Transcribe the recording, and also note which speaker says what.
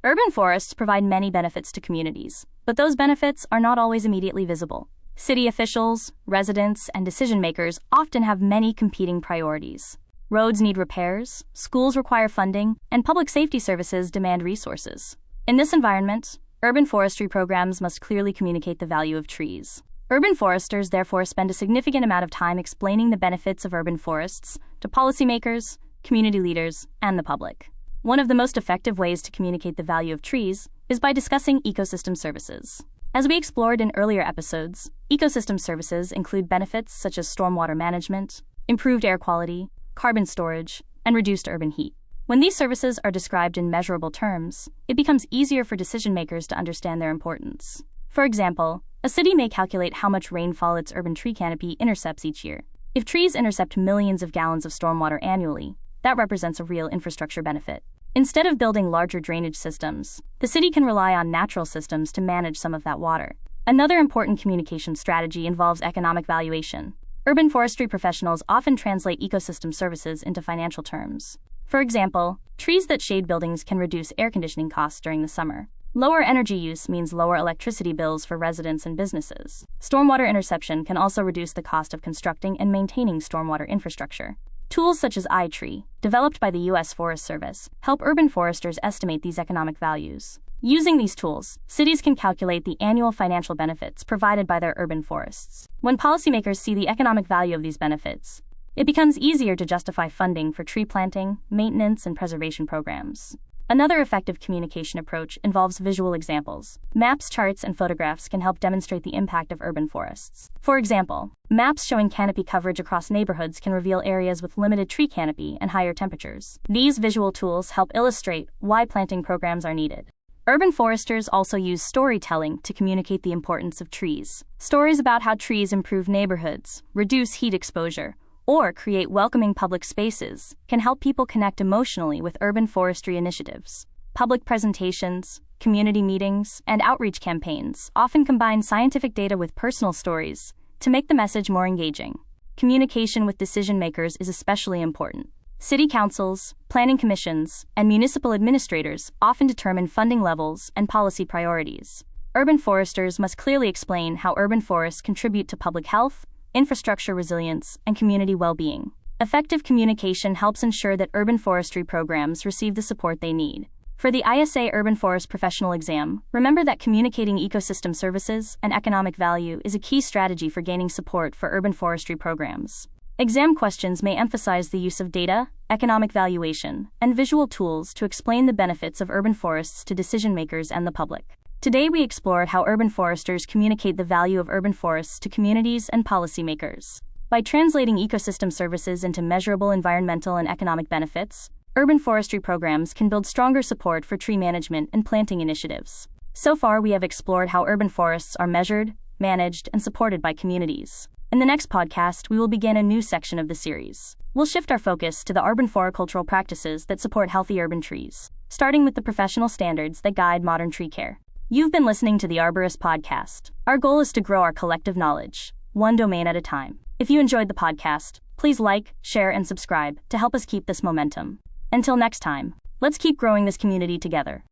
Speaker 1: Urban forests provide many benefits to communities, but those benefits are not always immediately visible. City officials, residents, and decision-makers often have many competing priorities. Roads need repairs, schools require funding, and public safety services demand resources. In this environment, urban forestry programs must clearly communicate the value of trees. Urban foresters therefore spend a significant amount of time explaining the benefits of urban forests to policymakers, community leaders, and the public. One of the most effective ways to communicate the value of trees is by discussing ecosystem services. As we explored in earlier episodes, ecosystem services include benefits such as stormwater management, improved air quality, carbon storage, and reduced urban heat. When these services are described in measurable terms, it becomes easier for decision-makers to understand their importance. For example, a city may calculate how much rainfall its urban tree canopy intercepts each year. If trees intercept millions of gallons of stormwater annually, that represents a real infrastructure benefit. Instead of building larger drainage systems, the city can rely on natural systems to manage some of that water. Another important communication strategy involves economic valuation. Urban forestry professionals often translate ecosystem services into financial terms. For example, trees that shade buildings can reduce air conditioning costs during the summer. Lower energy use means lower electricity bills for residents and businesses. Stormwater interception can also reduce the cost of constructing and maintaining stormwater infrastructure. Tools such as iTree, developed by the U.S. Forest Service, help urban foresters estimate these economic values. Using these tools, cities can calculate the annual financial benefits provided by their urban forests. When policymakers see the economic value of these benefits, it becomes easier to justify funding for tree planting, maintenance, and preservation programs. Another effective communication approach involves visual examples. Maps, charts, and photographs can help demonstrate the impact of urban forests. For example, maps showing canopy coverage across neighborhoods can reveal areas with limited tree canopy and higher temperatures. These visual tools help illustrate why planting programs are needed. Urban foresters also use storytelling to communicate the importance of trees. Stories about how trees improve neighborhoods, reduce heat exposure, or create welcoming public spaces can help people connect emotionally with urban forestry initiatives. Public presentations, community meetings, and outreach campaigns often combine scientific data with personal stories to make the message more engaging. Communication with decision-makers is especially important. City councils, planning commissions, and municipal administrators often determine funding levels and policy priorities. Urban foresters must clearly explain how urban forests contribute to public health, infrastructure resilience, and community well-being. Effective communication helps ensure that urban forestry programs receive the support they need. For the ISA Urban Forest Professional Exam, remember that communicating ecosystem services and economic value is a key strategy for gaining support for urban forestry programs. Exam questions may emphasize the use of data, economic valuation, and visual tools to explain the benefits of urban forests to decision-makers and the public. Today we explored how urban foresters communicate the value of urban forests to communities and policymakers. By translating ecosystem services into measurable environmental and economic benefits, urban forestry programs can build stronger support for tree management and planting initiatives. So far we have explored how urban forests are measured, managed, and supported by communities. In the next podcast, we will begin a new section of the series. We'll shift our focus to the arboricultural practices that support healthy urban trees, starting with the professional standards that guide modern tree care. You've been listening to the Arborist-podcast. Our goal is to grow our collective knowledge, one domain at a time. If you enjoyed the podcast, please like, share, and subscribe to help us keep this momentum. Until next time, let's keep growing this community together.